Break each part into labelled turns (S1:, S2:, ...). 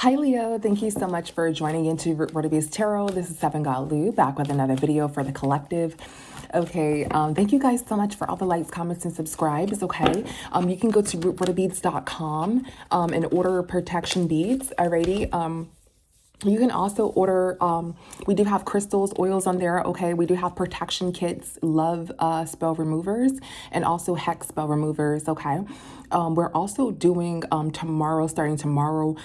S1: Hi Leo, thank you so much for joining into Root Tarot. This is Seven God Lou back with another video for the collective. Okay, thank you guys so much for all the likes, comments, and subscribes. Okay, you can go to rootwaterbeads.com and order protection beads. Alrighty. You can also order, we do have crystals, oils on there, okay? We do have protection kits, love spell removers, and also hex spell removers, okay? We're also doing starting tomorrow,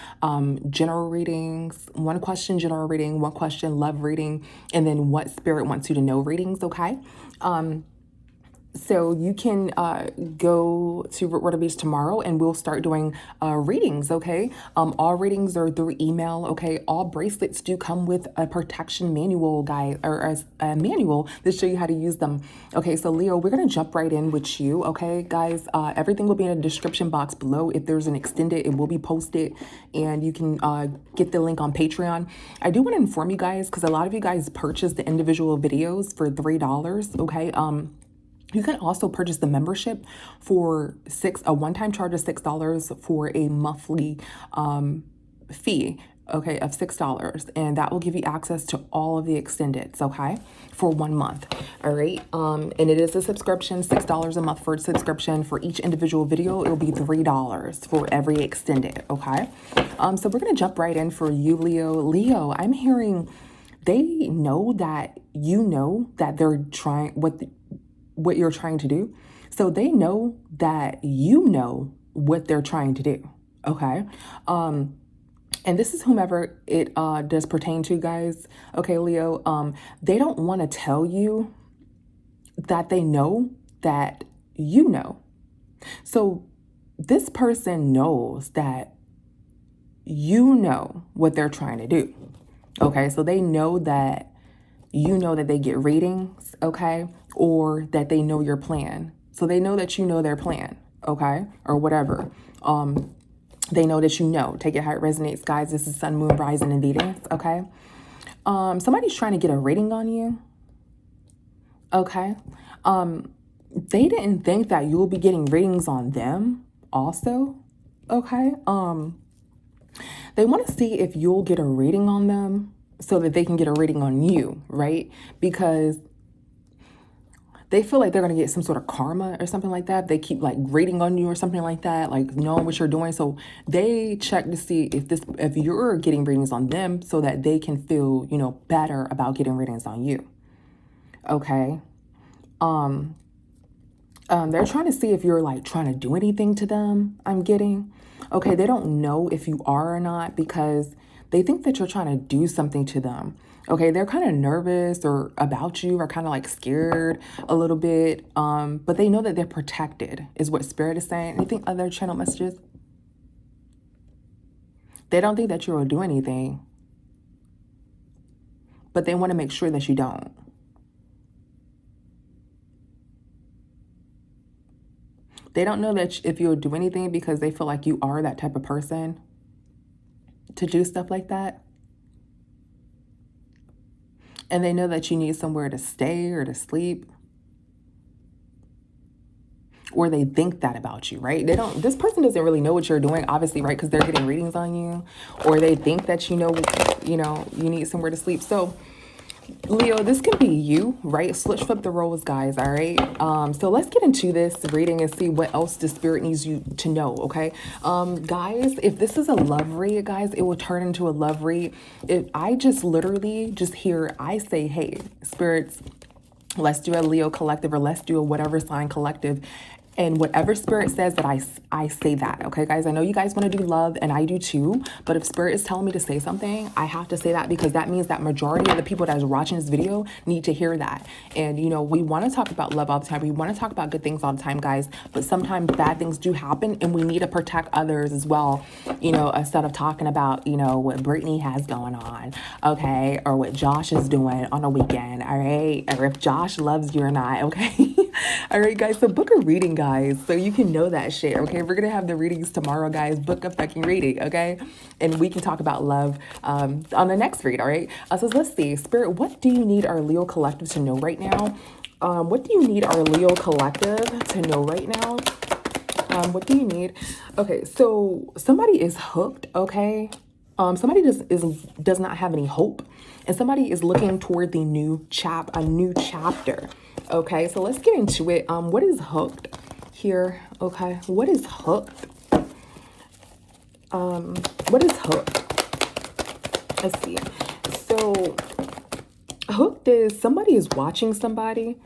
S1: general readings, one question general reading, one question love reading, and then what spirit wants you to know readings, okay? So you can go to Root Beach tomorrow and we'll start doing readings, okay? All readings are through email, okay? All bracelets do come with a protection manual, guys, or a manual that show you how to use them. Okay, so Leo, we're going to jump right in with you, okay, guys? Everything will be in the description box below. If there's an extended, it will be posted and you can get the link on Patreon. I do want to inform you guys because a lot of you guys purchase the individual videos for $3, okay? You can also purchase the membership for a one-time charge of $6 for a monthly fee, okay, of $6, and that will give you access to all of the extendeds, okay, for 1 month. All right, and it is a subscription, $6 a month for a subscription. For each individual video, it'll be $3 for every extended, okay? So we're gonna jump right in for you, Leo, I'm hearing they know that you know that they're trying what you're trying to do. So they know that you know what they're trying to do. Okay. And this is whomever it does pertain to, guys. Okay, Leo. They don't want to tell you that they know that you know. So this person knows that you know what they're trying to do. Okay, so they know that you know that they get readings, okay, or that they know your plan. So they know that you know their plan, okay, or whatever. They know that you know. Take it how it resonates, guys. This is Sun, Moon, Rising, and Venus, okay? Somebody's trying to get a reading on you, okay? They didn't think that you'll be getting readings on them also, okay? They want to see if you'll get a reading on them so that they can get a reading on you, right? Because they feel like they're going to get some sort of karma or something like that. They keep like rating on you or something like that, like knowing what you're doing. So they check to see if you're getting readings on them so that they can feel, you know, better about getting readings on you. Okay. They're trying to see if you're like trying to do anything to them, I'm getting. Okay, they don't know if you are or not because they think that you're trying to do something to them. Okay, they're kind of nervous or about you or kind of like scared a little bit. But they know that they're protected is what Spirit is saying. Anything other channel messages? They don't think that you will do anything, but they want to make sure that you don't. They don't know that if you'll do anything because they feel like you are that type of person to do stuff like that. And they know that you need somewhere to stay or to sleep. Or they think that about you, right? This person doesn't really know what you're doing, obviously, right? Because they're getting readings on you. Or they think that you need somewhere to sleep. So Leo, this can be you, right? Switch flip the roles, guys, all right? So let's get into this reading and see what else the Spirit needs you to know, okay? Guys, if this is a love read, guys, it will turn into a love read. If I just literally just hear, I say, hey, Spirits, let's do a Leo collective or let's do a whatever sign collective. And whatever Spirit says that I say that, okay, guys? I know you guys want to do love, and I do too. But if Spirit is telling me to say something, I have to say that because that means that majority of the people that is watching this video need to hear that. And, you know, we want to talk about love all the time. We want to talk about good things all the time, guys. But sometimes bad things do happen, and we need to protect others as well, you know, instead of talking about, you know, what Brittany has going on, okay? Or what Josh is doing on a weekend, all right? Or if Josh loves you or not, okay? All right, guys, so book a reading, guys, so you can know that shit, okay? We're going to have the readings tomorrow, guys. Book a fucking reading, okay? And we can talk about love on the next read, all right? So let's see. Spirit, what do you need our Leo collective to know right now? What do you need our Leo collective to know right now? What do you need? Okay, so somebody is hooked, okay? Somebody does not have any hope, and somebody is looking toward the a new chapter. Okay, so let's get into it. What is hooked here? Okay, what is hooked? What is hooked? Let's see. So hooked is somebody is watching somebody.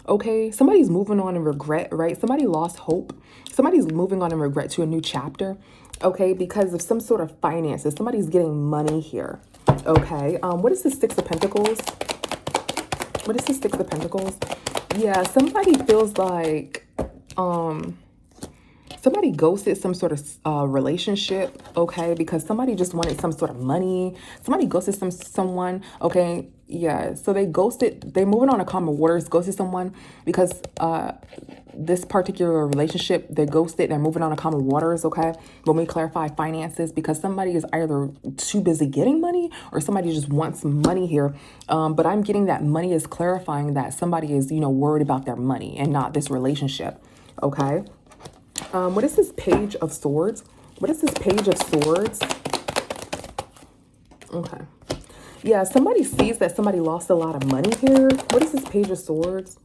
S1: Okay, somebody's moving on in regret, right? Somebody lost hope. Somebody's moving on in regret to a new chapter. Okay, because of some sort of finances. Somebody's getting money here. Okay, what is the Six of Pentacles? What is the Six of Pentacles? Yeah, somebody feels like somebody ghosted some sort of relationship, okay, because somebody just wanted some sort of money. Somebody ghosted someone, okay, yeah. So they're moving on to calmer waters, ghosted someone because this particular relationship, they ghosted, they're moving on to calmer waters, okay. When we clarify finances, because somebody is either too busy getting money or somebody just wants money here. But I'm getting that money is clarifying that somebody is, worried about their money and not this relationship, okay. What is this Page of Swords? What is this Page of Swords? Okay. Yeah, somebody sees that somebody lost a lot of money here. What is this Page of Swords?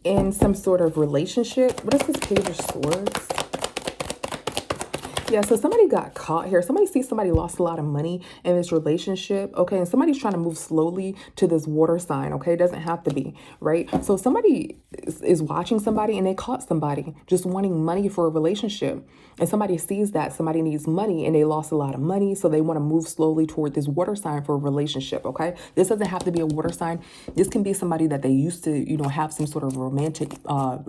S1: In some sort of relationship. What is this Page of Swords? Yeah, so somebody got caught here. Somebody sees somebody lost a lot of money in this relationship, okay? And somebody's trying to move slowly to this water sign, okay? It doesn't have to be, right? So somebody is watching somebody and they caught somebody just wanting money for a relationship. And somebody sees that somebody needs money and they lost a lot of money, so they want to move slowly toward this water sign for a relationship, okay? This doesn't have to be a water sign. This can be somebody that they used to, have some sort of romantic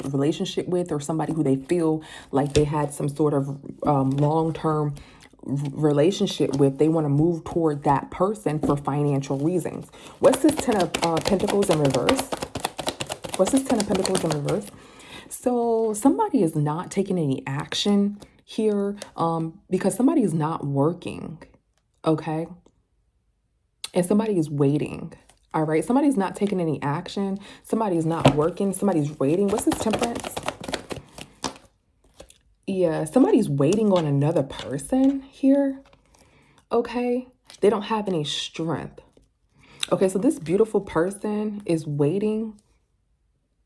S1: relationship with, or somebody who they feel like they had some sort of long-term relationship with. They want to move toward that person for financial reasons. What's this Ten of Pentacles in reverse? What's this Ten of Pentacles in reverse? So somebody is not taking any action here because somebody is not working, okay? And somebody is waiting, all right? Somebody's not taking any action. Somebody's not working. Somebody's waiting. What's this Temperance? Yeah, somebody's waiting on another person here, okay? They don't have any strength. Okay, so this beautiful person is waiting.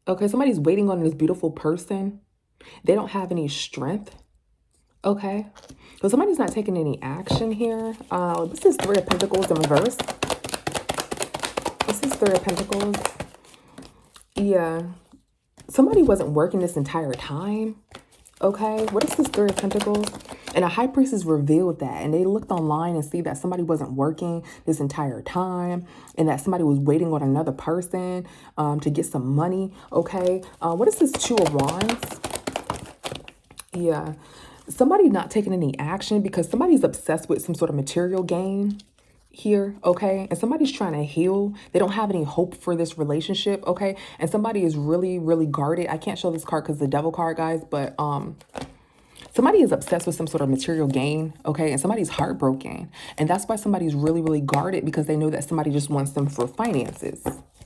S1: Okay, somebody's waiting on this beautiful person. They don't have any strength. Okay, so somebody's not taking any action here. This is Three of Pentacles in reverse. This is Three of Pentacles. Yeah, somebody wasn't working this entire time. Okay, what is this Three of Pentacles? And a High Priestess revealed that, and they looked online and see that somebody wasn't working this entire time, and that somebody was waiting on another person to get some money. Okay, what is this Two of Wands? Yeah, somebody not taking any action because somebody's obsessed with some sort of material gain here, okay? And somebody's trying to heal. They don't have any hope for this relationship, okay? And somebody is really, really guarded. I can't show this card because the Devil card, guys, but somebody is obsessed with some sort of material gain, okay? And somebody's heartbroken. And that's why somebody's really, really guarded, because they know that somebody just wants them for finances,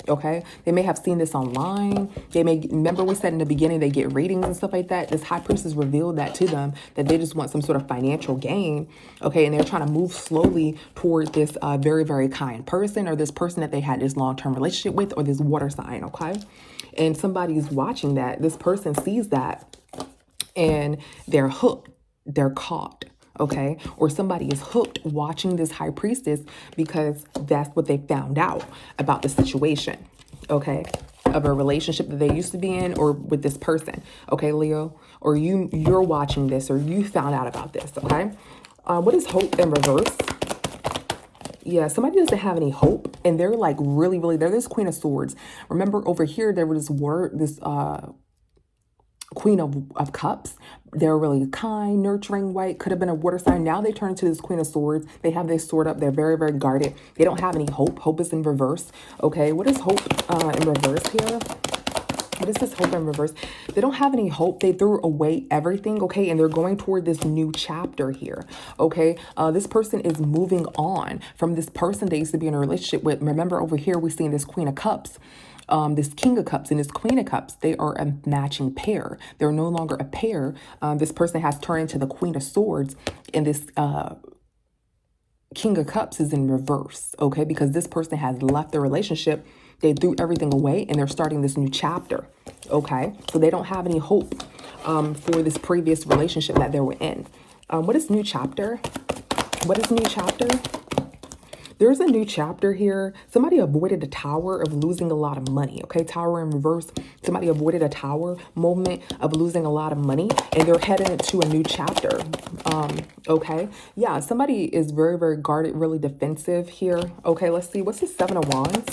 S1: okay? They may have seen this online. They may, remember we said in the beginning, they get readings and stuff like that. This High Priestess revealed that to them, that they just want some sort of financial gain, okay? And they're trying to move slowly toward this very, very kind person, or this person that they had this long-term relationship with, or this water sign, okay? And somebody's watching that. This person sees that, and they're hooked, they're caught, okay? Or somebody is hooked watching this High Priestess because that's what they found out about the situation, okay? Of a relationship that they used to be in, or with this person, okay, Leo? Or you're watching this, or you found out about this, okay? What is hope in reverse? Yeah, somebody doesn't have any hope, and they're like really, really, they're this Queen of Swords. Remember over here, there was this Queen of Cups. They're really kind, nurturing, white, could have been a water sign. Now they turn into this Queen of Swords. They have their sword up. They're very, very guarded. They don't have any hope. Hope is in reverse. Okay, what is hope in reverse here? What is this hope in reverse? They don't have any hope. They threw away everything, okay? And they're going toward this new chapter here, okay? This person is moving on from this person they used to be in a relationship with. Remember over here, we're seeing this Queen of Cups. This King of Cups and this Queen of Cups, they are a matching pair. They're no longer a pair. This person has turned into the Queen of Swords, and this King of Cups is in reverse, okay? Because this person has left the relationship. They threw everything away and they're starting this new chapter, okay? So they don't have any hope for this previous relationship that they were in. What is new chapter? What is new chapter? There's a new chapter here. Somebody avoided a tower of losing a lot of money. Okay, tower in reverse. Somebody avoided a tower moment of losing a lot of money, and they're heading into a new chapter. Okay, yeah, somebody is very, very guarded, really defensive here. Okay, let's see. What's the Seven of Wands?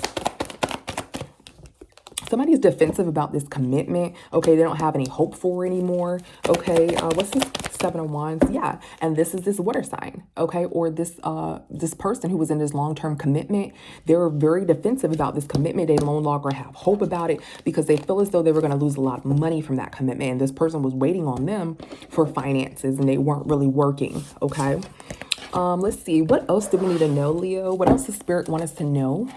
S1: Somebody's defensive about this commitment. Okay, they don't have any hope for anymore. Okay, what's this Seven of Wands? Yeah, and this is this water sign. Okay, or this person who was in this long-term commitment. They were very defensive about this commitment. They no longer have hope about it because they feel as though they were going to lose a lot of money from that commitment. And this person was waiting on them for finances, and they weren't really working. Okay. Let's see, what else do we need to know, Leo? What else does Spirit want us to know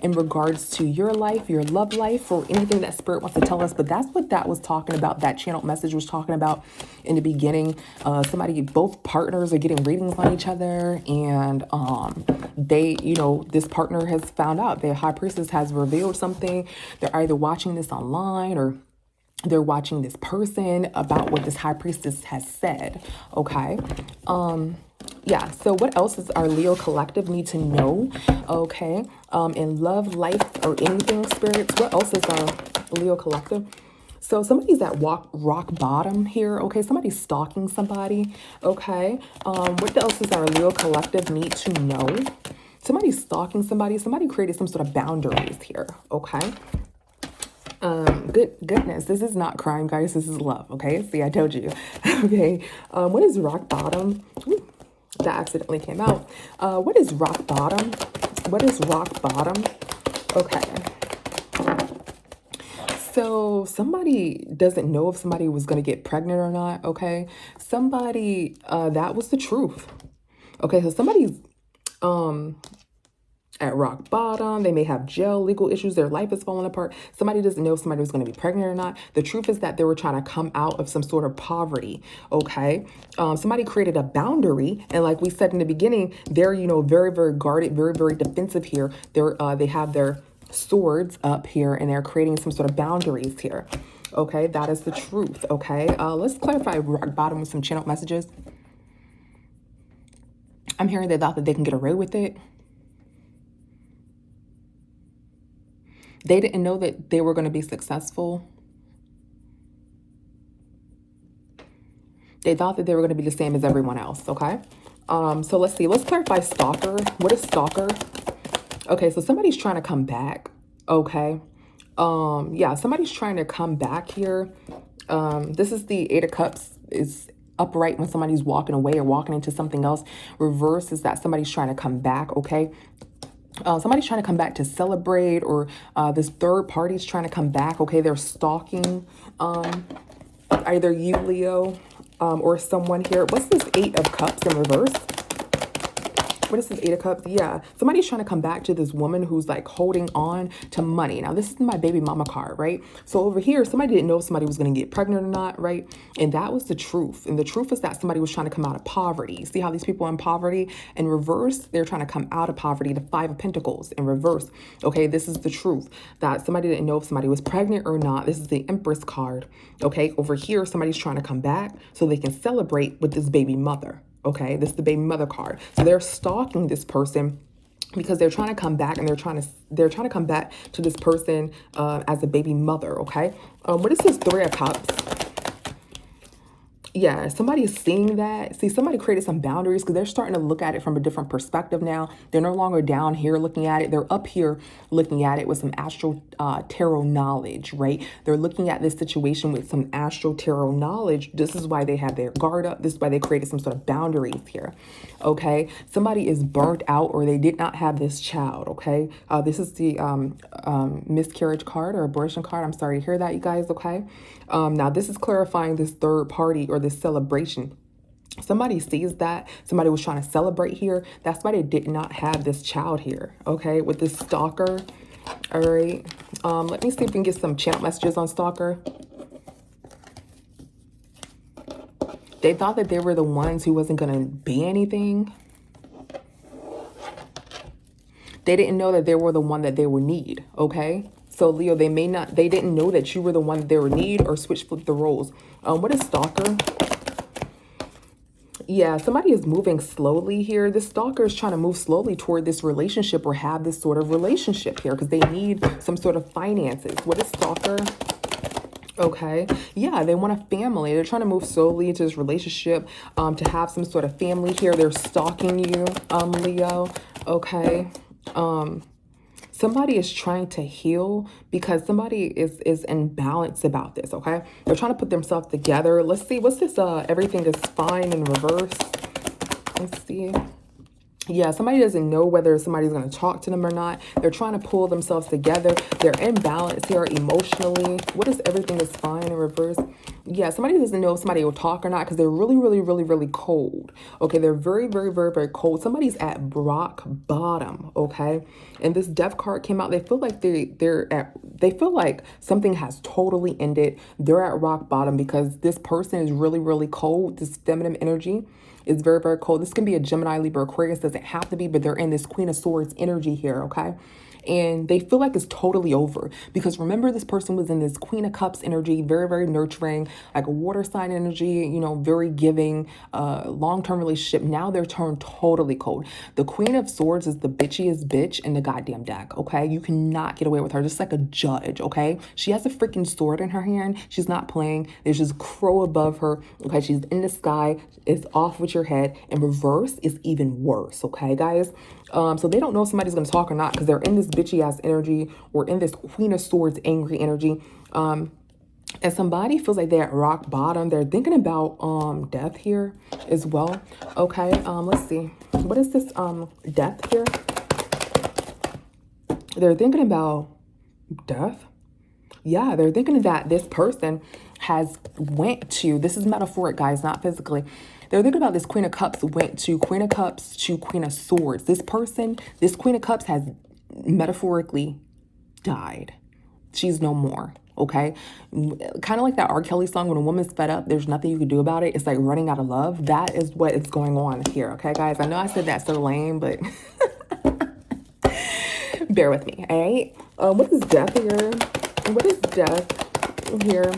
S1: in regards to your life, your love life, or anything that Spirit wants to tell us? But that's what that was talking about. That channeled message was talking about in the beginning. Both partners are getting readings on each other, and this partner has found out. The High Priestess has revealed something. They're either watching this online or they're watching this person about what this High Priestess has said. Okay. Yeah, so what else does our Leo collective need to know? Okay, in love, life, or anything, spirits, what else is our Leo collective? So somebody's at rock bottom here, okay? Somebody's stalking somebody, okay? What else does our Leo collective need to know? Somebody's stalking somebody. Somebody created some sort of boundaries here, okay? Goodness, this is not crime, guys. This is love, okay? See, I told you. Okay, what is rock bottom? Ooh, that accidentally came out. What is rock bottom? What is rock bottom? Okay. So somebody doesn't know if somebody was going to get pregnant or not, okay? Somebody, that was the truth. Okay, so somebody's at rock bottom. They may have jail, legal issues. Their life is falling apart. Somebody doesn't know if somebody was going to be pregnant or not. The truth is that they were trying to come out of some sort of poverty. Okay. Somebody created a boundary. And like we said in the beginning, they're, very, very guarded, very, very defensive here. They have their swords up here and they're creating some sort of boundaries here. Okay. That is the truth. Okay. Let's clarify rock bottom with some channel messages. I'm hearing they thought that they can get away with it. They didn't know that they were going to be successful. They thought that they were going to be the same as everyone else, okay? So let's see. Let's clarify stalker. What is stalker? Okay, so somebody's trying to come back, okay? Yeah, somebody's trying to come back here. This is the Eight of Cups. Is upright when somebody's walking away or walking into something else. Reverse is that somebody's trying to come back, okay? Somebody's trying to come back to celebrate, or this third party's trying to come back. Okay, they're stalking either you, Leo, or someone here. What's this Eight of Cups in reverse? What is this Eight of Cups? Yeah, somebody's trying to come back to this woman who's like holding on to money. Now, this is my baby mama card, right? So over here, somebody didn't know if somebody was going to get pregnant or not, right? And that was the truth. And the truth is that somebody was trying to come out of poverty. See how these people in poverty? In reverse, they're trying to come out of poverty. The Five of Pentacles in reverse. Okay, this is the truth. That somebody didn't know if somebody was pregnant or not. This is the Empress card. Okay, over here, somebody's trying to come back so they can celebrate with this baby mother. Okay, this is the baby mother card. So they're stalking this person because they're trying to come back, and they're trying to come back to this person as a baby mother. Okay, what is this Three of Cups? Yeah, somebody's seeing that. See, somebody created some boundaries because they're starting to look at it from a different perspective now. They're no longer down here looking at it. They're up here looking at it with some astral tarot knowledge, right? They're looking at this situation with some astral tarot knowledge. This is why they have their guard up. This is why they created some sort of boundaries here, okay? Somebody is burnt out, or they did not have this child, okay? This is the miscarriage card or abortion card. I'm sorry to hear that, you guys, okay? Now, this is clarifying this third party or this celebration. Somebody sees that. Somebody was trying to celebrate here. That's why they did not have this child here, okay, with this stalker. All right. Let me see if we can get some channel messages on stalker. They thought that they were the ones who wasn't going to be anything. They didn't know that they were the one that they would need, okay? So Leo, they didn't know that you were the one that they would need, or flip the roles. What is stalker? Yeah, somebody is moving slowly here. This stalker is trying to move slowly toward this relationship, or have this sort of relationship here, because they need some sort of finances. What is stalker? Okay. Yeah, they want a family. They're trying to move slowly into this relationship, to have some sort of family here. They're stalking you, Leo. Okay. Somebody is trying to heal, because somebody is in balance about this, okay? They're trying to put themselves together. Let's see. What's this? Everything is fine in reverse. Let's see. Yeah, somebody doesn't know whether somebody's going to talk to them or not. They're trying to pull themselves together. They're in balance here emotionally. What is everything is fine in reverse? Yeah, somebody doesn't know if somebody will talk or not, because they're really, really, really, really cold. Okay, they're very, very, very, very cold. Somebody's at rock bottom, okay? And this death card came out. They feel like they feel like something has totally ended. They're at rock bottom because this person is really, really cold. This feminine energy is very, very cold. This can be a Gemini, Libra, Aquarius. Doesn't have to be, but they're in this Queen of Swords energy here, okay? And they feel like it's totally over, because remember, this person was in this Queen of Cups energy, very, very nurturing, like a water sign energy, you know, very giving, long-term relationship. Now they're turned totally cold. The Queen of Swords is the bitchiest bitch in the goddamn deck, okay? You cannot get away with her, just like a judge, okay? She has a freaking sword in her hand. She's not playing. There's just crow above her, okay? She's in the sky. It's off with your head. And reverse is even worse, okay, guys? So they don't know if somebody's going to talk or not, because they're in this bitchy ass energy, or in this Queen of Swords angry energy. And somebody feels like they're at rock bottom. They're thinking about death here as well. Okay, let's see. What is this death here? They're thinking about death. Yeah, they're thinking that this person has went to, this is metaphoric, guys, not physically. They're thinking about this Queen of Cups went to Queen of Cups to Queen of Swords. This person, this Queen of Cups has metaphorically died. She's no more, okay? Kind of like that R. Kelly song, when a woman's fed up, there's nothing you can do about it. It's like running out of love. That is what is going on here, okay, guys? I know I said that so lame, but bear with me, all right? What is death here? What is death here?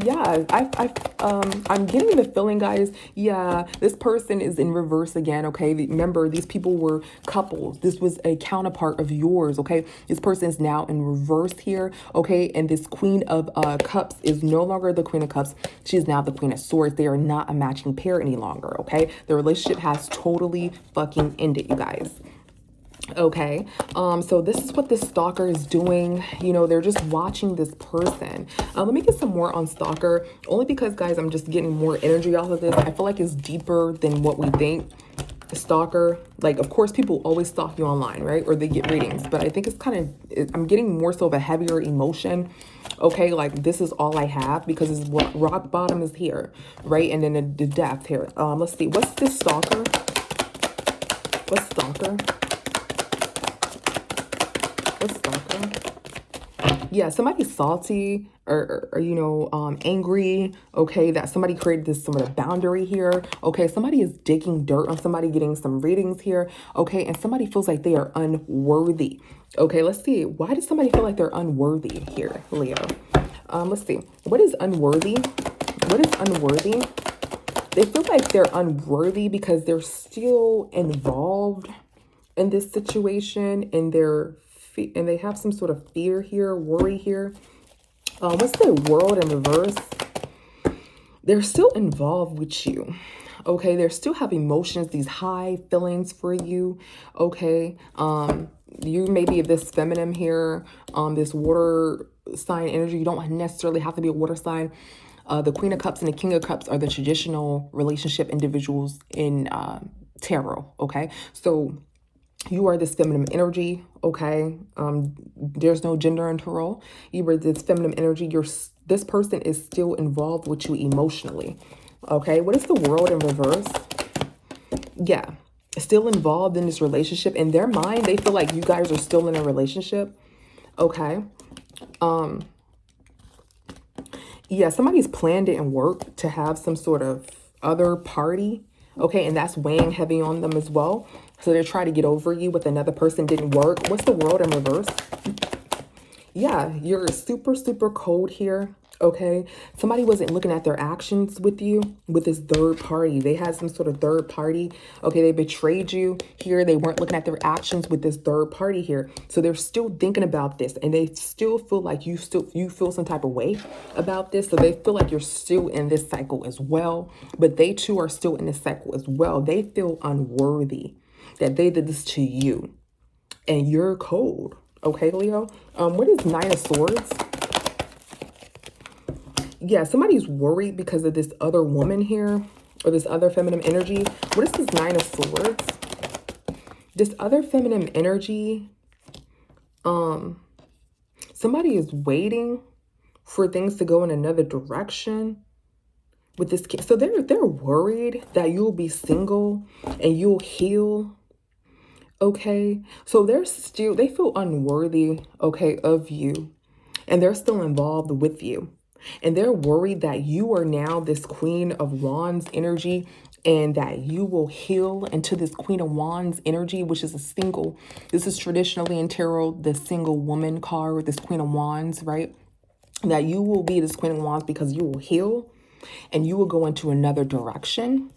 S1: Yeah, I'm getting the feeling, guys. Yeah, this person is in reverse again, okay? Remember, these people were couples. This was a counterpart of yours, okay? This person is now in reverse here, okay? And this Queen of Cups is no longer the Queen of Cups. She is now the Queen of Swords. They are not a matching pair any longer, okay? The relationship has totally fucking ended, you guys. Okay, so this is what this stalker is doing. You know, they're just watching this person. Let me get some more on stalker, only because, guys, I'm just getting more energy off of this. I feel like it's deeper than what we think. Stalker, like, of course, people always stalk you online, right? Or they get readings, but I think it's kind of, I'm getting more so of a heavier emotion. Okay, like, this is all I have, because it's what rock bottom is here, right? And then the death here. Let's see, what's this stalker? What's stalker? What's stalker? Yeah, somebody's salty, or you know, angry, okay, that somebody created this sort of boundary here, okay? Somebody is digging dirt on somebody, getting some readings here, okay? And somebody feels like they are unworthy, okay? Let's see. Why does somebody feel like they're unworthy here, Leo? Let's see. What is unworthy? What is unworthy? They feel like they're unworthy because they're still involved in this situation, and they have some sort of fear here, worry here. What's the World in reverse? They're still involved with you, okay? They still have emotions, these high feelings for you, okay? You may be this feminine here, this water sign energy. You don't necessarily have to be a water sign. The Queen of Cups and the King of Cups are the traditional relationship individuals in tarot, okay? So you are this feminine energy, okay? There's no gender in tarot. You are this feminine energy. This person is still involved with you emotionally, okay? What is the World in reverse? Yeah, still involved in this relationship. In their mind, they feel like you guys are still in a relationship, okay? Yeah, somebody's planned it and worked to have some sort of other party, okay? And that's weighing heavy on them as well. So they're trying to get over you with another person, didn't work. What's the World in reverse? Yeah, you're super, super cold here. Okay. Somebody wasn't looking at their actions with you, with this third party. They had some sort of third party. Okay. They betrayed you here. They weren't looking at their actions with this third party here. So they're still thinking about this, and they still feel like you feel some type of way about this. So they feel like you're still in this cycle as well, but they too are still in this cycle as well. They feel unworthy that they did this to you, and you're cold. Okay, Leo. What is Nine of Swords? Yeah, somebody's worried because of this other woman here, or this other feminine energy. What is this Nine of Swords? This other feminine energy, somebody is waiting for things to go in another direction with this kid. So they're worried that you'll be single and you'll heal. Okay, so they feel unworthy, okay, of you, and they're still involved with you, and they're worried that you are now this Queen of Wands energy, and that you will heal into this Queen of Wands energy, which is this is traditionally in tarot the single woman card, this Queen of Wands, right? That you will be this Queen of Wands because you will heal and you will go into another direction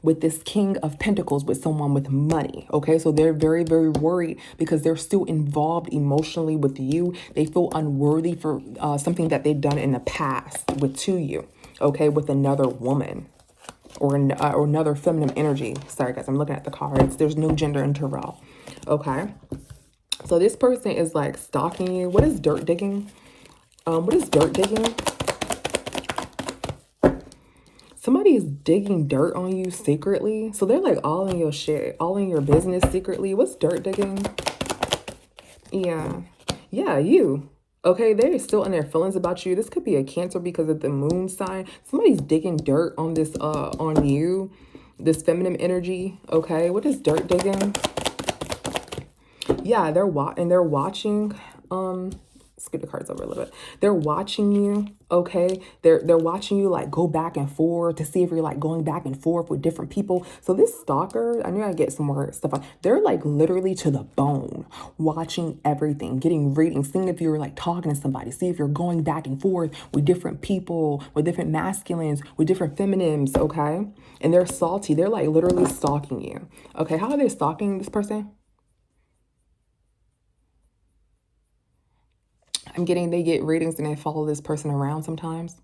S1: with this King of Pentacles, with someone with money. Okay, so they're very, very worried because they're still involved emotionally with you. They feel unworthy for something that they've done in the past to you. Okay, with another woman or another feminine energy. Sorry guys, I'm looking at the cards. There's no gender in tarot. Okay, so this person is like stalking you. What is dirt digging? What is dirt digging? Somebody is digging dirt on you secretly. So they're like all in your shit, all in your business secretly. What's dirt digging? Yeah. Yeah, you. Okay, they're still in their feelings about you. This could be a Cancer because of the moon sign. Somebody's digging dirt on this, on you, this feminine energy. Okay, what is dirt digging? Yeah, they're watching. Skip the cards over a little bit. They're watching you, okay? They're watching you like go back and forth to see if you're like going back and forth with different people. So this stalker, I knew I'd get some more stuff on. They're like literally to the bone, watching everything, getting readings, seeing if you're like talking to somebody, see if you're going back and forth with different people, with different masculines, with different feminines, okay? And they're salty. They're like literally stalking you. Okay, how are they stalking this person? I'm getting they get readings and they follow this person around sometimes.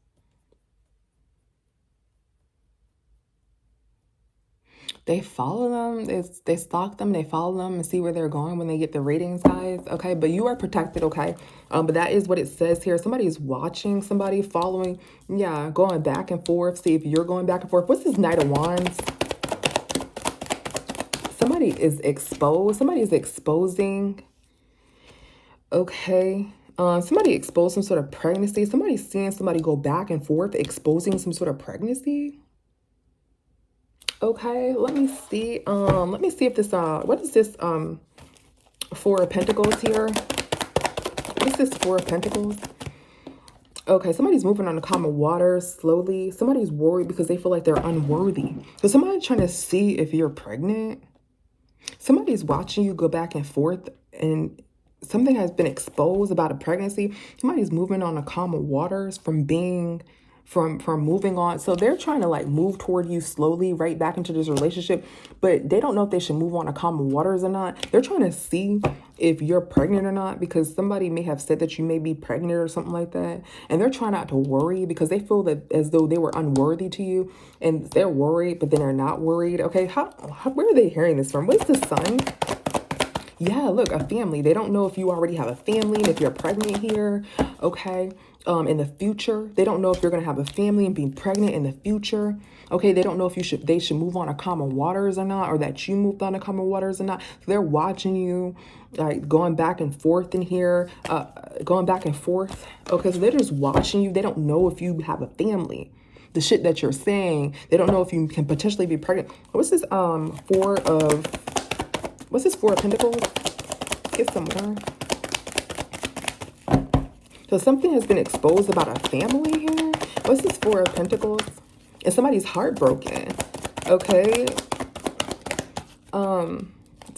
S1: They follow them, they stalk them, they follow them and see where they're going when they get the readings, guys. Okay, but you are protected, okay? But that is what it says here. Somebody's watching, somebody following, yeah, going back and forth. See if you're going back and forth. What's this Knight of Wands? Somebody is exposed. Somebody is exposing. Okay. Somebody exposed some sort of pregnancy. Somebody's seeing somebody go back and forth, exposing some sort of pregnancy. Okay, let me see. Let me see if this what is this Four of Pentacles here? What is this Four of Pentacles? Okay, somebody's moving on the calm waters slowly. Somebody's worried because they feel like they're unworthy. So somebody's trying to see if you're pregnant. Somebody's watching you go back and forth, and something has been exposed about a pregnancy. Somebody's moving on the calm waters from being from moving on. So they're trying to like move toward you slowly right back into this relationship, but they don't know if they should move on to calm waters or not. They're trying to see if you're pregnant or not, because somebody may have said that you may be pregnant or something like that. And they're trying not to worry because they feel that as though they were unworthy to you, and they're worried, but then they're not worried. Okay, where are they hearing this from? What's the Sun? Yeah, look, a family. They don't know if you already have a family and if you're pregnant here, okay? In the future, they don't know if you're going to have a family and be pregnant in the future, okay? They don't know if they should move on to common waters or not, or that you moved on to common waters or not. So they're watching you, like going back and forth in here, going back and forth, okay? So they're just watching you. They don't know if you have a family. The shit that you're saying, they don't know if you can potentially be pregnant. What's this Four of Pentacles? Get some more. So something has been exposed about a family here. What's this Four of Pentacles? And somebody's heartbroken. Okay.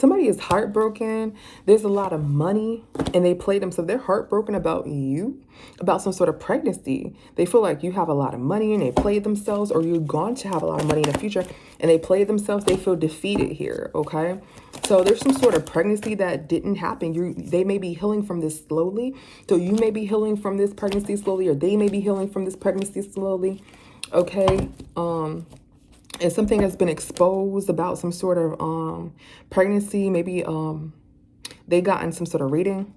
S1: Somebody is heartbroken. There's a lot of money and they play themselves. They're heartbroken about you, about some sort of pregnancy. They feel like you have a lot of money and they play themselves, or you're going to have a lot of money in the future and they play themselves. They feel defeated here, okay? So there's some sort of pregnancy that didn't happen. They may be healing from this slowly. So you may be healing from this pregnancy slowly, or they may be healing from this pregnancy slowly, okay? And something has been exposed about some sort of pregnancy. Maybe they gotten some sort of reading.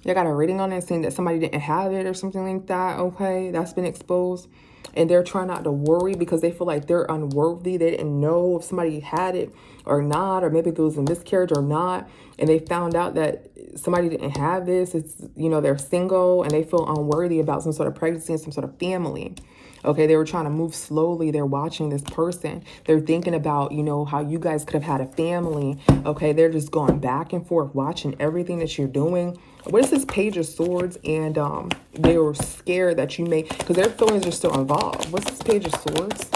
S1: They got a reading on it saying that somebody didn't have it or something like that. Okay, that's been exposed. And they're trying not to worry because they feel like they're unworthy. They didn't know if somebody had it or not, or maybe if it was a miscarriage or not. And they found out that somebody didn't have this. It's, you know, they're single and they feel unworthy about some sort of pregnancy and some sort of family. Okay, they were trying to move slowly. They're watching this person. They're thinking about, you know, how you guys could have had a family. Okay, they're just going back and forth, watching everything that you're doing. What is this Page of Swords? And they were scared that you may, because their feelings are still involved. What's this Page of Swords?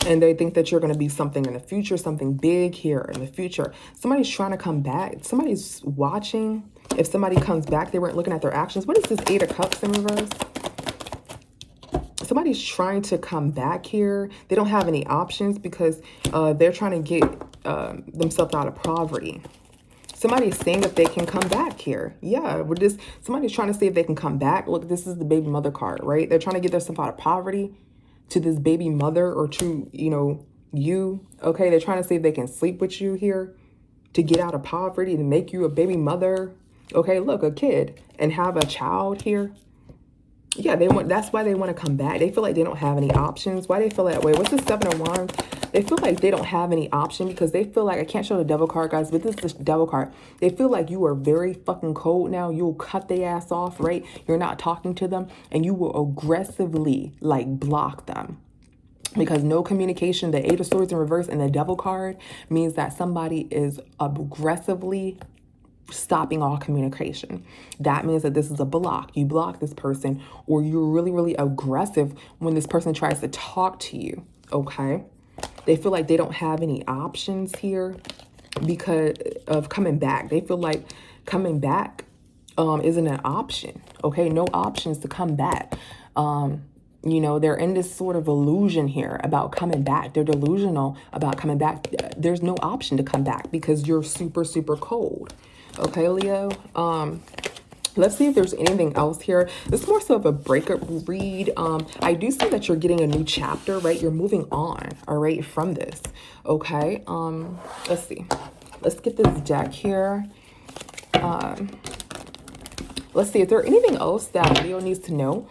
S1: And they think that you're going to be something in the future, something big here in the future. Somebody's trying to come back. Somebody's watching. If somebody comes back, they weren't looking at their actions. What is this Eight of Cups in reverse? Somebody's trying to come back here. They don't have any options because they're trying to get themselves out of poverty. Somebody's saying that they can come back here. Yeah, we're just, somebody's trying to see if they can come back. Look, this is the baby mother card, right? They're trying to get themselves out of poverty to this baby mother, or to, you know, you. Okay, they're trying to see if they can sleep with you here to get out of poverty, to make you a baby mother. Okay, look, a kid and have a child here. Yeah, they want, that's why they want to come back. They feel like they don't have any options. Why they feel that way? What's the Seven of Wands? They feel like they don't have any option because they feel like, I can't show the Devil card, guys, but this is the Devil card. They feel like you are very fucking cold now. You'll cut their ass off, right? You're not talking to them and you will aggressively like block them. Because no communication, the Eight of Swords in reverse and the Devil card means that somebody is aggressively stopping all communication. That means that this is a block. You block this person, or you're really, really aggressive when this person tries to talk to you. Okay. They feel like they don't have any options here because of coming back. They feel like coming back isn't an option. Okay. No options to come back. You know, they're in this sort of illusion here about coming back. They're delusional about coming back. There's no option to come back because you're super, super cold. Okay, Leo. Let's see if there's anything else here. This is more so of a breakup read. I do see that you're getting a new chapter, right? You're moving on, all right, from this. Okay. Let's see. Let's get this deck here. Let's see if there's anything else that Leo needs to know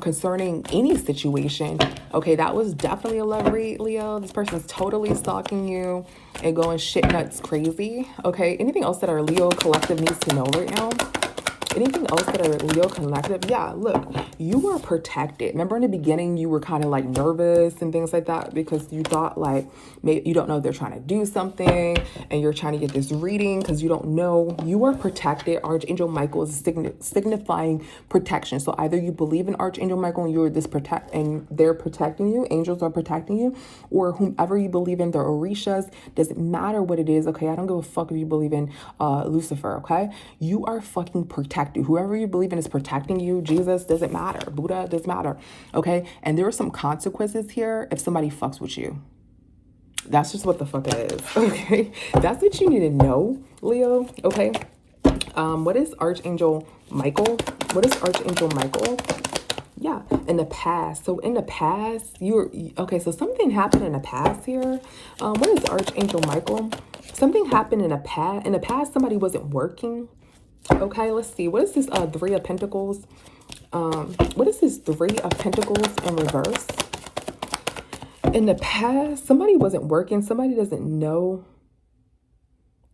S1: concerning any situation. Okay, that was definitely a love read, Leo. This person's totally stalking you and going shit nuts crazy. Okay, anything else that our Leo collective needs to know right now? Anything else that our Leo collective? Yeah, look, you were protected. Remember in the beginning, you were kind of like nervous and things like that because you thought like, maybe you don't know if they're trying to do something and you're trying to get this reading because you don't know. You were protected. Archangel Michael is signifying protection. So either you believe in Archangel Michael and you're this and they're protecting you, angels are protecting you, or whomever you believe in, the Orishas, doesn't matter what it is. Okay, I don't give a fuck if you believe in Lucifer. Okay, you are fucking protected. Whoever you believe in is protecting you. Jesus, doesn't matter. Buddha, doesn't matter. Okay. And there are some consequences here if somebody fucks with you. That's just what the fuck it is. Okay. That's what you need to know, Leo. Okay. What is Archangel Michael? What is Archangel Michael? Yeah, in the past. So in the past, okay, so something happened in the past here. What is Archangel Michael? Something happened in the past. In the past, somebody wasn't working. Okay, let's see. What is this Three of Pentacles? What is this Three of Pentacles in reverse? In the past, somebody wasn't working. Somebody doesn't know.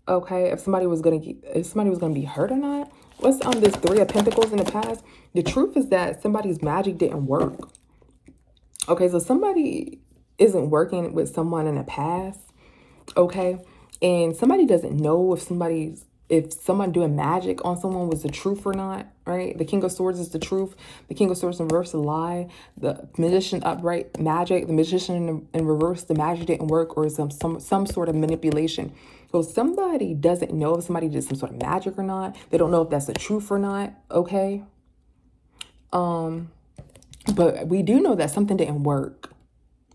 S1: Okay, if somebody was gonna be hurt or not. What's this Three of Pentacles in the past? The truth is that somebody's magic didn't work. Okay, so somebody isn't working with someone in the past. Okay, and somebody doesn't know if somebody's if someone doing magic on someone was the truth or not, right? The King of Swords is the truth. The King of Swords in reverse, the lie. The Magician upright, magic. The Magician in reverse, the magic didn't work, or some sort of manipulation. So somebody doesn't know if somebody did some sort of magic or not. They don't know if that's the truth or not, okay? But we do know that something didn't work.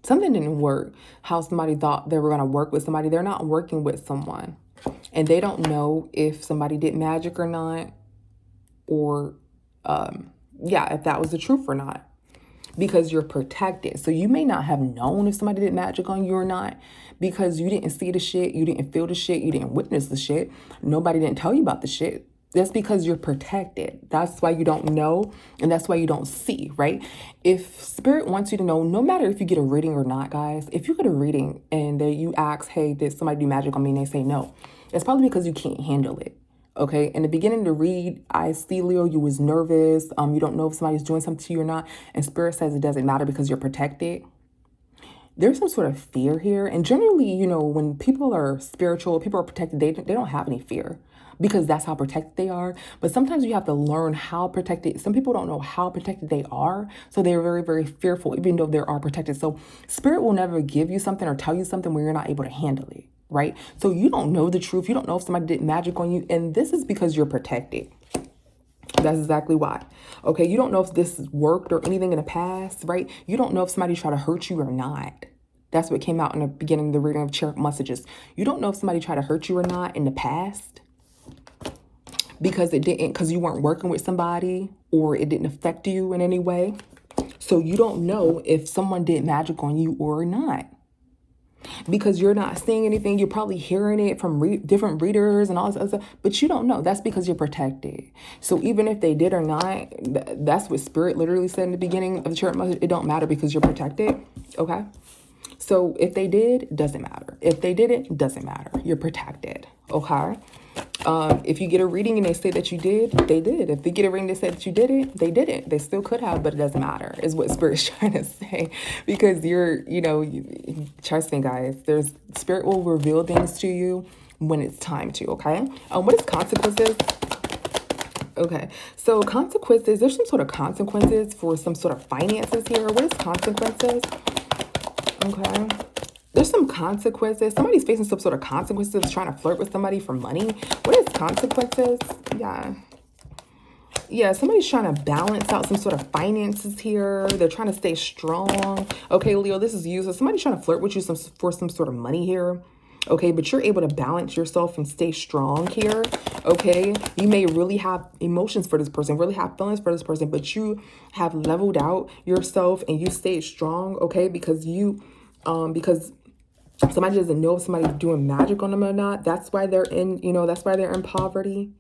S1: Something didn't work. How somebody thought they were going to work with somebody. They're not working with someone. And they don't know if somebody did magic or not. Or, yeah, if that was the truth or not. Because you're protected. So you may not have known if somebody did magic on you or not. Because you didn't see the shit. You didn't feel the shit. You didn't witness the shit. Nobody didn't tell you about the shit. That's because you're protected. That's why you don't know, and that's why you don't see, right? If spirit wants you to know, no matter if you get a reading or not, guys, if you get a reading and you ask, hey, did somebody do magic on me? And they say no, it's probably because you can't handle it. Okay, in the beginning to read, I see, Leo, you was nervous. You don't know if somebody's doing something to you or not. And spirit says it doesn't matter because you're protected. There's some sort of fear here. And generally, you know, when people are spiritual, people are protected, they don't have any fear because that's how protected they are. But sometimes you have to learn how protected. Some people don't know how protected they are. So they're very, very fearful, even though they are protected. So spirit will never give you something or tell you something where you're not able to handle it, right? So you don't know the truth. You don't know if somebody did magic on you. And this is because you're protected. That's exactly why. Okay, you don't know if this worked or anything in the past, right? You don't know if somebody tried to hurt you or not. That's what came out in the beginning of the reading of Chariot Messages. You don't know if somebody tried to hurt you or not in the past because it didn't, because you weren't working with somebody or it didn't affect you in any way. So you don't know if someone did magic on you or not. Because you're not seeing anything, you're probably hearing it from different readers and all this other stuff, but you don't know. That's because you're protected. So even if they did or not, that's what Spirit literally said in the beginning of the Chariot Message. It don't matter because you're protected. Okay. So if they did, it doesn't matter. If they didn't, it doesn't matter. You're protected. Okay. If you get a reading and they say that you did, they did. If they get a reading that said that you didn't, they didn't. They still could have, but it doesn't matter, is what Spirit's trying to say. Because you're, you know, trust me, guys, Spirit will reveal things to you when it's time to, okay? What is consequences? Okay, so consequences, there's some sort of consequences for some sort of finances here. What is consequences? Okay. There's some consequences. Somebody's facing some sort of consequences trying to flirt with somebody for money. What is consequences? Yeah, somebody's trying to balance out some sort of finances here. They're trying to stay strong. Okay, Leo, this is you. So somebody's trying to flirt with you for some sort of money here. Okay, but you're able to balance yourself and stay strong here. Okay, you may really have emotions for this person, really have feelings for this person, but you have leveled out yourself and you stayed strong. Okay, because because somebody doesn't know if somebody's doing magic on them or not. That's why they're in, that's why they're in poverty.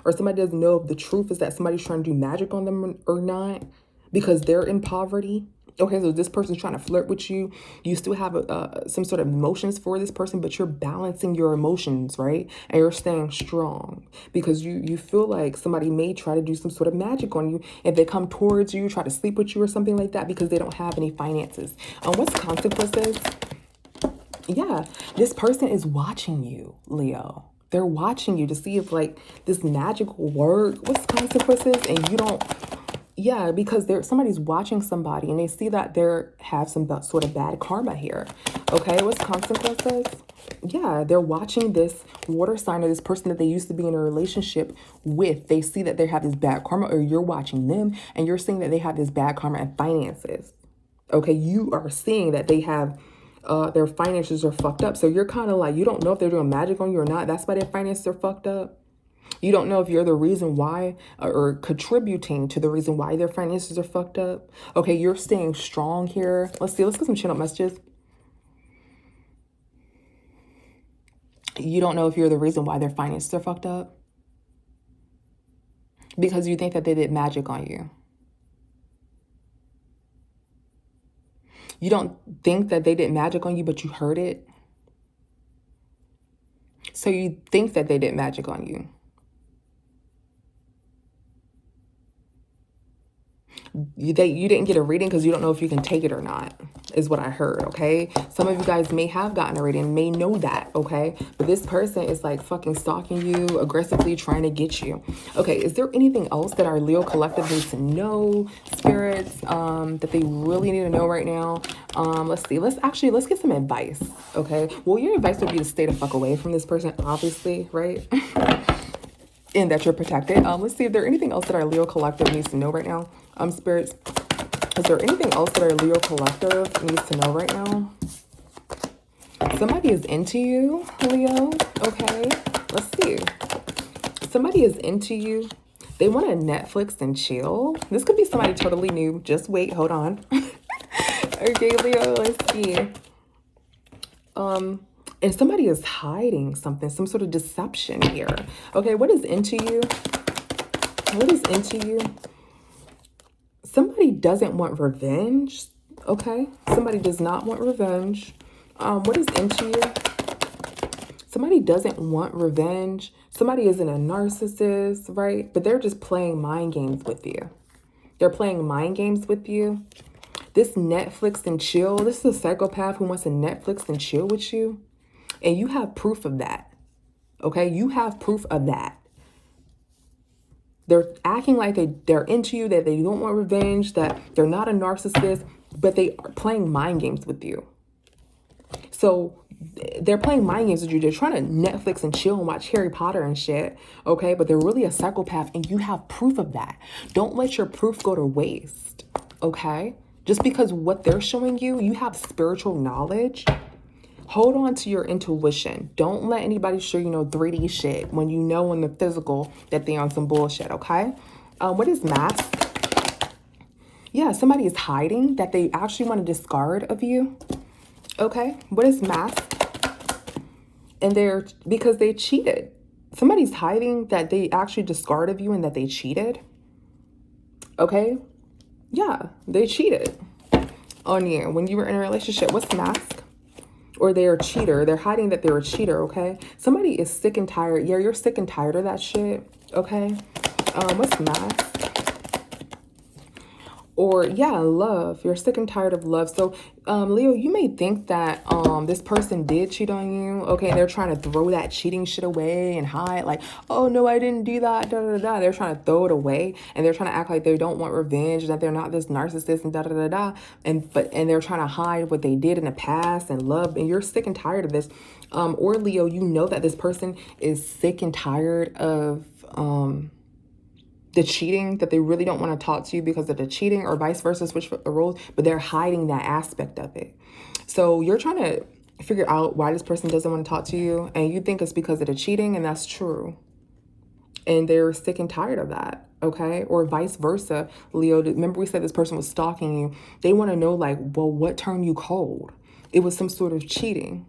S1: Or somebody doesn't know if the truth is that somebody's trying to do magic on them or not because they're in poverty. Okay, so this person's trying to flirt with you. You still have some sort of emotions for this person, but you're balancing your emotions, right? And you're staying strong because you feel like somebody may try to do some sort of magic on you. If they come towards you, try to sleep with you or something like that because they don't have any finances. What's consequences? Yeah, this person is watching you, Leo. They're watching you to see if like this magic will work. What's consequences? And you don't, yeah, because somebody's watching somebody and they see that they have some sort of bad karma here. Okay, what's consequences? Yeah, they're watching this water sign or this person that they used to be in a relationship with. They see that they have this bad karma, or you're watching them and you're seeing that they have this bad karma and finances. Okay, you are seeing that they have their finances are fucked up. So you're kind of like, you don't know if they're doing magic on you or not. That's why their finances are fucked up. You don't know if you're the reason why or contributing to the reason why their finances are fucked up. Okay, you're staying strong here. Let's see. Let's get some channel messages. You don't know if you're the reason why their finances are fucked up because you think that they did magic on you. You don't think that they did magic on you, but you heard it. So you think that they did magic on you. you didn't get a reading because you don't know if you can take it or not, is what I heard, okay? Some of you guys may have gotten a reading, may know that, okay? But this person is like fucking stalking you, aggressively trying to get you. Okay, is there anything else that our Leo collective needs to know, spirits, that they really need to know right now? Let's see. Let's get some advice, okay? Well, your advice would be to stay the fuck away from this person, obviously, right? And that you're protected. Let's see if there anything else that our Leo collective needs to know right now. Spirits, is there anything else that our Leo collective needs to know right now? Somebody is into you, Leo. Okay, let's see. Somebody is into you. They want to Netflix and chill. This could be somebody totally new. Just wait, hold on. Okay, Leo, let's see. And somebody is hiding something, some sort of deception here. Okay, what is into you? What is into you? Somebody doesn't want revenge. Okay, somebody does not want revenge. What is into you? Somebody doesn't want revenge. Somebody isn't a narcissist, right? But they're just playing mind games with you. They're playing mind games with you. This Netflix and chill, this is a psychopath who wants to Netflix and chill with you. And you have proof of that. Okay, you have proof of that. They're acting like they're into you, that they don't want revenge, that they're not a narcissist, but they are playing mind games with you. So they're playing mind games with you. They're trying to Netflix and chill and watch Harry Potter and shit, okay? But they're really a psychopath, and you have proof of that. Don't let your proof go to waste, okay? Just because what they're showing you, you have spiritual knowledge. Hold on to your intuition. Don't let anybody show you no 3D shit when you know in the physical that they're on some bullshit, okay? What is mask? Yeah, somebody is hiding that they actually want to discard of you. Okay, what is mask? And because they cheated. Somebody's hiding that they actually discard of you and that they cheated. Okay, yeah, they cheated on you when you were in a relationship. What's mask? Or they're a cheater. They're hiding that they're a cheater, okay? Somebody is sick and tired. Yeah, you're sick and tired of that shit, okay? What's mask? Or, yeah, love. You're sick and tired of love. So, Leo, you may think that this person did cheat on you, okay? And they're trying to throw that cheating shit away and hide, like, oh, no, I didn't do that, da-da-da-da. They're trying to throw it away, and they're trying to act like they don't want revenge, that they're not this narcissist, and da-da-da-da. And they're trying to hide what they did in the past and love, and you're sick and tired of this. Or, Leo, you know that this person is sick and tired of the cheating, that they really don't want to talk to you because of the cheating, or vice versa, switch the roles, but they're hiding that aspect of it. So you're trying to figure out why this person doesn't want to talk to you, and you think it's because of the cheating, and that's true. And they're sick and tired of that, okay? Or vice versa, Leo. Remember we said this person was stalking you. They want to know, like, well, what turned you cold? It was some sort of cheating,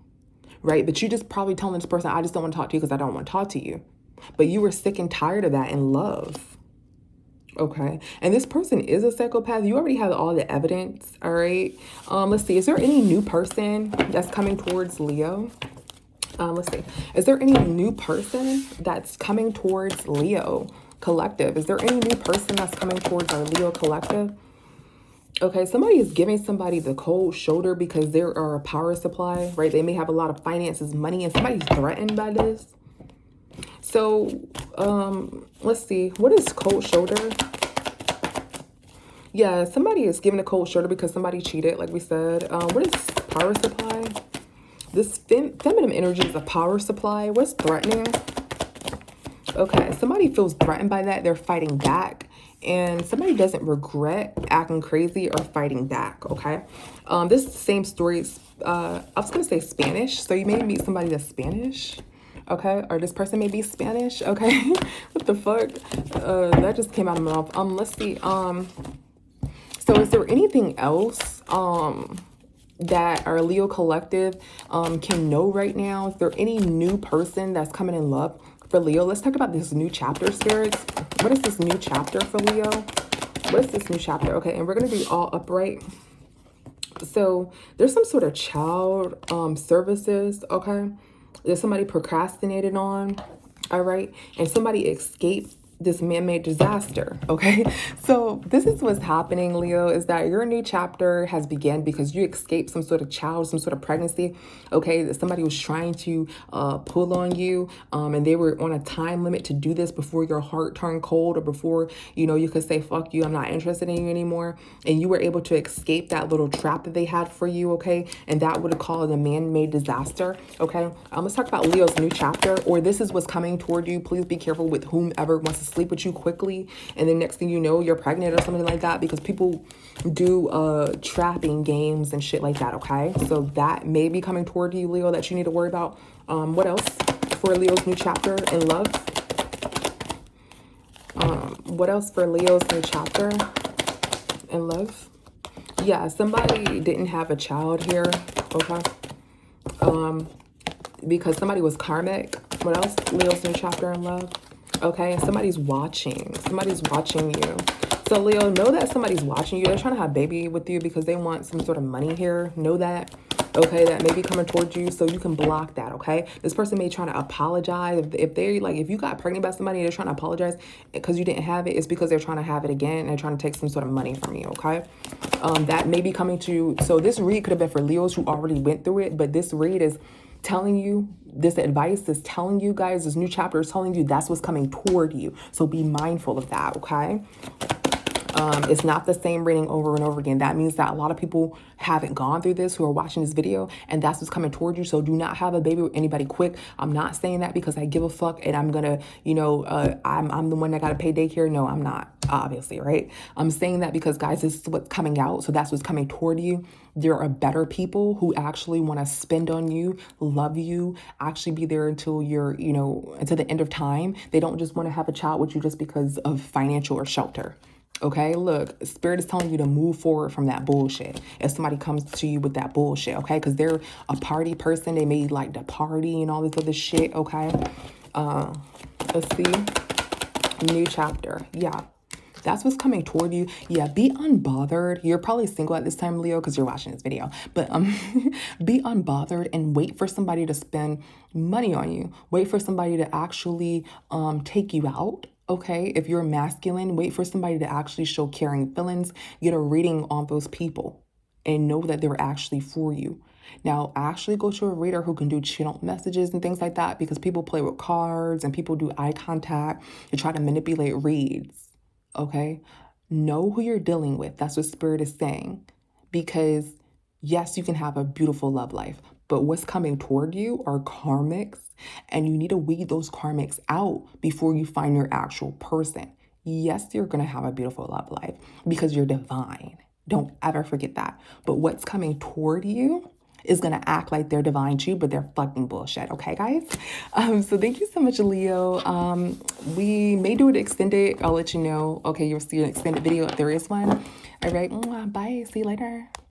S1: right? But you just probably telling this person, I just don't want to talk to you because I don't want to talk to you. But you were sick and tired of that in love. Okay, and this person is a psychopath. You already have all the evidence, all right? Let's see. Is there any new person that's coming towards Leo? Let's see. Is there any new person that's coming towards Leo collective? Is there any new person that's coming towards our Leo collective? Okay, somebody is giving somebody the cold shoulder because there are a power supply, right? They may have a lot of finances, money, and somebody's threatened by this. So, let's see. What is cold shoulder? Yeah, somebody is giving a cold shoulder because somebody cheated, like we said. What is power supply? This feminine energy is a power supply. What's threatening? Okay, somebody feels threatened by that. They're fighting back. And somebody doesn't regret acting crazy or fighting back, okay? This same story, I was going to say Spanish. So you may meet somebody that's Spanish. Okay, or this person may be Spanish. Okay, what the fuck? That just came out of my mouth. Let's see. So is there anything else that our Leo collective can know right now? Is there any new person that's coming in love for Leo? Let's talk about this new chapter, spirits. What is this new chapter for Leo? What is this new chapter? Okay, and we're gonna do all upright. So there's some sort of child services. Okay. That somebody procrastinated on, all right? And somebody escaped this man-made disaster. Okay, so this is what's happening, Leo, is that your new chapter has begun because you escaped some sort of child, some sort of pregnancy. Okay, that somebody was trying to pull on you, and they were on a time limit to do this before your heart turned cold, or before you could say fuck you, I'm not interested in you anymore, and you were able to escape that little trap that they had for you. Okay, and that would have called a man-made disaster. Okay, let's talk about Leo's new chapter, or this is what's coming toward you. Please be careful with whomever wants to sleep with you quickly, and then next thing you know, you're pregnant or something like that, because people do trapping games and shit like that. Okay, so that may be coming toward you, Leo, that you need to worry about. What else for Leo's new chapter in love? What else for Leo's new chapter in love? Yeah, somebody didn't have a child here. Okay, because somebody was karmic. What else? Leo's new chapter in love. Okay, and somebody's watching. Somebody's watching you. So Leo, know that somebody's watching you. They're trying to have a baby with you because they want some sort of money here. Know that. Okay, that may be coming towards you, so you can block that. Okay, this person may try to apologize if they like, if you got pregnant by somebody, they're trying to apologize because you didn't have it. It's because they're trying to have it again, and they're trying to take some sort of money from you. Okay, that may be coming to you. So this read could have been for Leos who already went through it, but this read is telling you, this advice is telling you guys, this new chapter is telling you that's what's coming toward you. So be mindful of that. Okay. It's not the same reading over and over again. That means that a lot of people haven't gone through this who are watching this video, and that's what's coming toward you. So do not have a baby with anybody quick. I'm not saying that because I give a fuck and I'm gonna, I'm the one that gotta pay daycare. No, I'm not, obviously, right? I'm saying that because, guys, this is what's coming out. So that's what's coming toward you. There are better people who actually want to spend on you, love you, actually be there until you're, until the end of time. They don't just want to have a child with you just because of financial or shelter. Okay, look, Spirit is telling you to move forward from that bullshit. If somebody comes to you with that bullshit, okay, because they're a party person, they may like the party and all this other shit. Okay, let's see, new chapter. Yeah, that's what's coming toward you. Yeah, be unbothered. You're probably single at this time, Leo, because you're watching this video. But be unbothered and wait for somebody to spend money on you. Wait for somebody to actually take you out. Okay, if you're masculine, wait for somebody to actually show caring feelings. Get a reading on those people and know that they're actually for you. Now, actually go to a reader who can do channel messages and things like that, because people play with cards and people do eye contact to try to manipulate reads. Okay, know who you're dealing with. That's what Spirit is saying, because yes, you can have a beautiful love life, but what's coming toward you are karmics, and you need to weed those karmics out before you find your actual person. Yes, you're going to have a beautiful love life because you're divine. Don't ever forget that. But what's coming toward you is going to act like they're divine too, but they're fucking bullshit. Okay, guys? So thank you so much, Leo. We may do it extended. I'll let you know. Okay, you'll see an extended video if there is one. All right. Bye. See you later.